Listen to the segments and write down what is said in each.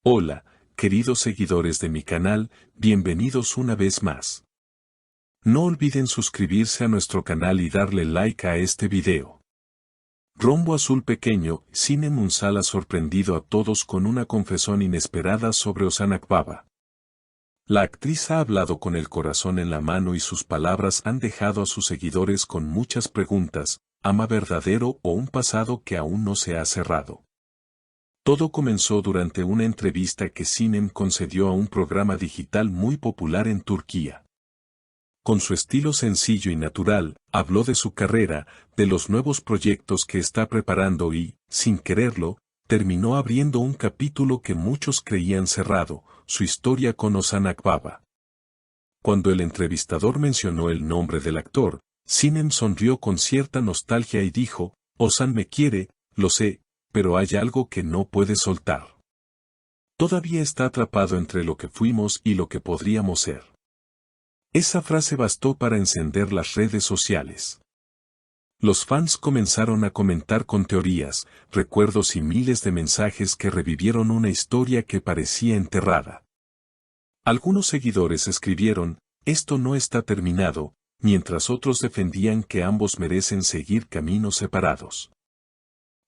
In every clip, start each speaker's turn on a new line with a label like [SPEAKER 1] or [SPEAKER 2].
[SPEAKER 1] Hola, queridos seguidores de mi canal, bienvenidos una vez más. No olviden suscribirse a nuestro canal y darle like a este video. Rombo Azul Pequeño, Sinem Unsal ha sorprendido a todos con una confesión inesperada sobre Ozan Akbaba. La actriz ha hablado con el corazón en la mano y sus palabras han dejado a sus seguidores con muchas preguntas: ¿ama verdadero o un pasado que aún no se ha cerrado? Todo comenzó durante una entrevista que Sinem concedió a un programa digital muy popular en Turquía. Con su estilo sencillo y natural, habló de su carrera, de los nuevos proyectos que está preparando y, sin quererlo, terminó abriendo un capítulo que muchos creían cerrado: su historia con Ozan Akbaba. Cuando el entrevistador mencionó el nombre del actor, Sinem sonrió con cierta nostalgia y dijo: Ozan me quiere, lo sé, pero hay algo que no puede soltar. Todavía está atrapado entre lo que fuimos y lo que podríamos ser. Esa frase bastó para encender las redes sociales. Los fans comenzaron a comentar con teorías, recuerdos y miles de mensajes que revivieron una historia que parecía enterrada. Algunos seguidores escribieron: esto no está terminado, mientras otros defendían que ambos merecen seguir caminos separados.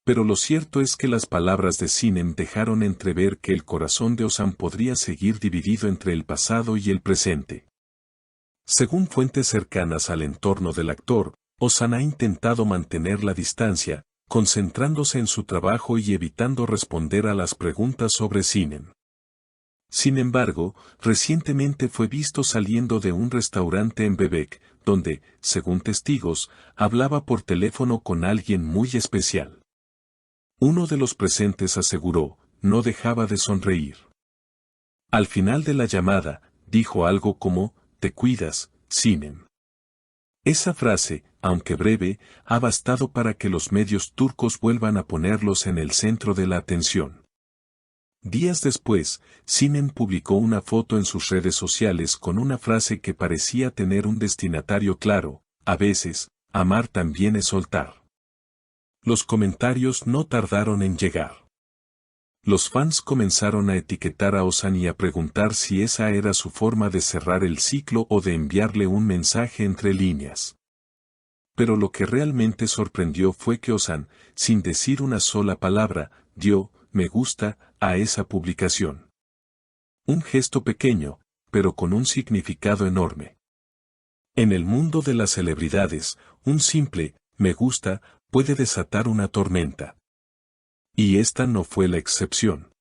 [SPEAKER 1] Pero lo cierto es que las palabras de Sinem dejaron entrever que el corazón de Ozan podría seguir dividido entre el pasado y el presente. Según fuentes cercanas al entorno del actor, Ozan ha intentado mantener la distancia, concentrándose en su trabajo y evitando responder a las preguntas sobre Sinem. Sin embargo, recientemente fue visto saliendo de un restaurante en Bebek, donde, según testigos, hablaba por teléfono con alguien muy especial. Uno de los presentes aseguró: no dejaba de sonreír. Al final de la llamada, dijo algo como: te cuidas, Sinem. Esa frase, aunque breve, ha bastado para que los medios turcos vuelvan a ponerlos en el centro de la atención. Días después, Sinem publicó una foto en sus redes sociales con una frase que parecía tener un destinatario claro: a veces, amar también es soltar. Los comentarios no tardaron en llegar. Los fans comenzaron a etiquetar a Ozan y a preguntar si esa era su forma de cerrar el ciclo o de enviarle un mensaje entre líneas. Pero lo que realmente sorprendió fue que Ozan, sin decir una sola palabra, dio me gusta a esa publicación. Un gesto pequeño, pero con un significado enorme. En el mundo de las celebridades, un simple me gusta puede desatar una tormenta. Y esta no fue la excepción.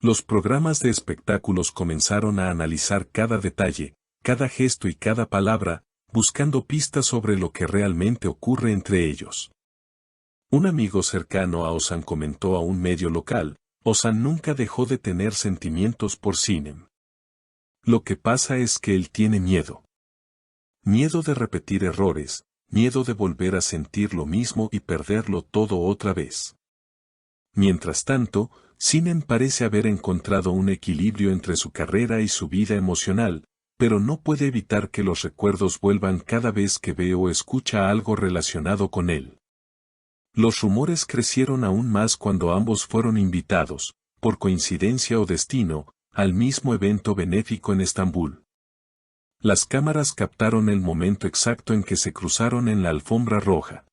[SPEAKER 1] Los programas de espectáculos comenzaron a analizar cada detalle, cada gesto y cada palabra, buscando pistas sobre lo que realmente ocurre entre ellos. Un amigo cercano a Ozan comentó a un medio local: Ozan nunca dejó de tener sentimientos por Sinem. Lo que pasa es que él tiene miedo. Miedo de repetir errores, miedo de volver a sentir lo mismo y perderlo todo otra vez. Mientras tanto, Sinem parece haber encontrado un equilibrio entre su carrera y su vida emocional, pero no puede evitar que los recuerdos vuelvan cada vez que ve o escucha algo relacionado con él. Los rumores crecieron aún más cuando ambos fueron invitados, por coincidencia o destino, al mismo evento benéfico en Estambul. Las cámaras captaron el momento exacto en que se cruzaron en la alfombra roja.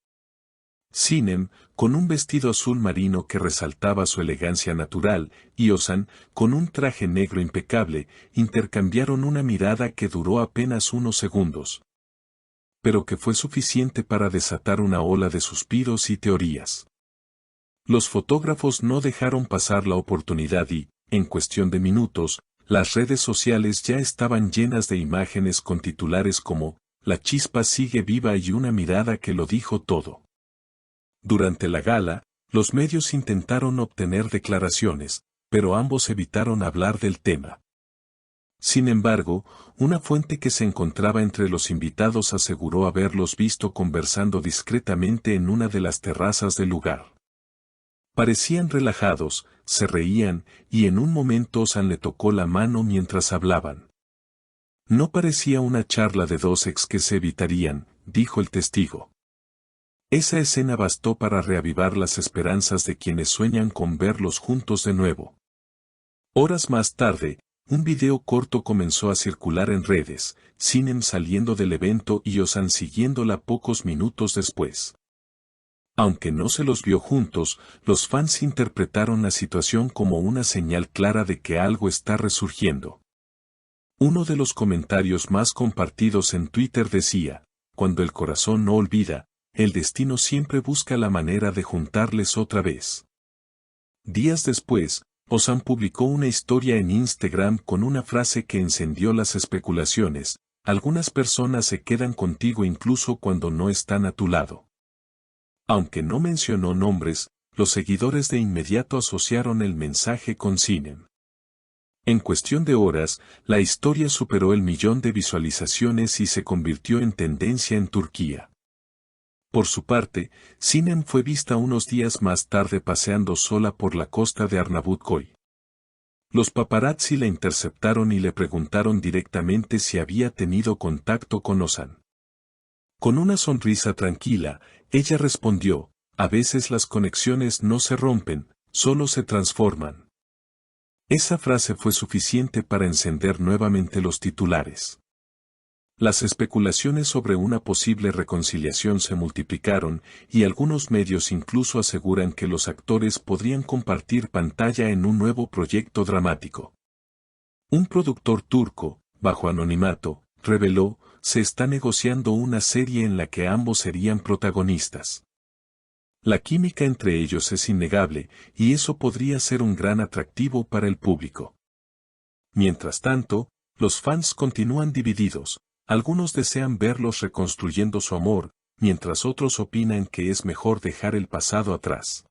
[SPEAKER 1] Sinem, con un vestido azul marino que resaltaba su elegancia natural, y Ozan, con un traje negro impecable, intercambiaron una mirada que duró apenas unos segundos, pero que fue suficiente para desatar una ola de suspiros y teorías. Los fotógrafos no dejaron pasar la oportunidad y, en cuestión de minutos, las redes sociales ya estaban llenas de imágenes con titulares como: la chispa sigue viva y una mirada que lo dijo todo. Durante la gala, los medios intentaron obtener declaraciones, pero ambos evitaron hablar del tema. Sin embargo, una fuente que se encontraba entre los invitados aseguró haberlos visto conversando discretamente en una de las terrazas del lugar. Parecían relajados, se reían, y en un momento Ozan le tocó la mano mientras hablaban. No parecía una charla de dos ex que se evitarían, dijo el testigo. Esa escena bastó para reavivar las esperanzas de quienes sueñan con verlos juntos de nuevo. Horas más tarde, un video corto comenzó a circular en redes, Sinem saliendo del evento y Ozan siguiéndola pocos minutos después. Aunque no se los vio juntos, los fans interpretaron la situación como una señal clara de que algo está resurgiendo. Uno de los comentarios más compartidos en Twitter decía, cuando el corazón no olvida, el destino siempre busca la manera de juntarles otra vez. Días después, Ozan publicó una historia en Instagram con una frase que encendió las especulaciones, algunas personas se quedan contigo incluso cuando no están a tu lado. Aunque no mencionó nombres, los seguidores de inmediato asociaron el mensaje con Sinem. En cuestión de horas, la historia superó el 1.000.000 de visualizaciones y se convirtió en tendencia en Turquía. Por su parte, Sinem fue vista unos días más tarde paseando sola por la costa de Arnavutköy. Los paparazzi la interceptaron y le preguntaron directamente si había tenido contacto con Ozan. Con una sonrisa tranquila, ella respondió, a veces las conexiones no se rompen, solo se transforman. Esa frase fue suficiente para encender nuevamente los titulares. Las especulaciones sobre una posible reconciliación se multiplicaron, y algunos medios incluso aseguran que los actores podrían compartir pantalla en un nuevo proyecto dramático. Un productor turco, bajo anonimato, reveló, se está negociando una serie en la que ambos serían protagonistas. La química entre ellos es innegable, y eso podría ser un gran atractivo para el público. Mientras tanto, los fans continúan divididos, algunos desean verlos reconstruyendo su amor, mientras otros opinan que es mejor dejar el pasado atrás.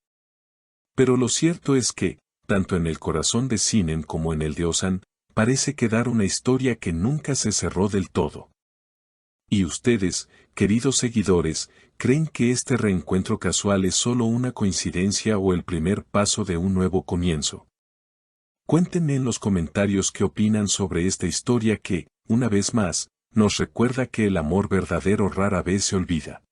[SPEAKER 1] Pero lo cierto es que, tanto en el corazón de Sinem como en el de Ozan, parece quedar una historia que nunca se cerró del todo. ¿Y ustedes, queridos seguidores, creen que este reencuentro casual es solo una coincidencia o el primer paso de un nuevo comienzo? Cuéntenme en los comentarios qué opinan sobre esta historia que, una vez más, nos recuerda que el amor verdadero rara vez se olvida.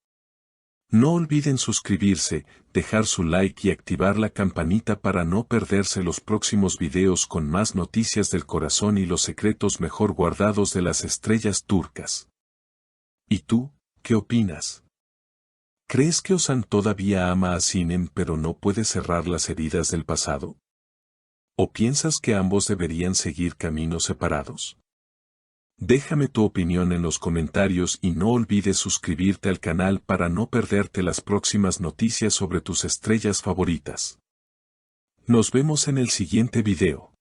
[SPEAKER 1] No olviden suscribirse, dejar su like y activar la campanita para no perderse los próximos videos con más noticias del corazón y los secretos mejor guardados de las estrellas turcas. ¿Y tú, qué opinas? ¿Crees que Ozan todavía ama a Sinem pero no puede cerrar las heridas del pasado? ¿O piensas que ambos deberían seguir caminos separados? Déjame tu opinión en los comentarios y no olvides suscribirte al canal para no perderte las próximas noticias sobre tus estrellas favoritas. Nos vemos en el siguiente video.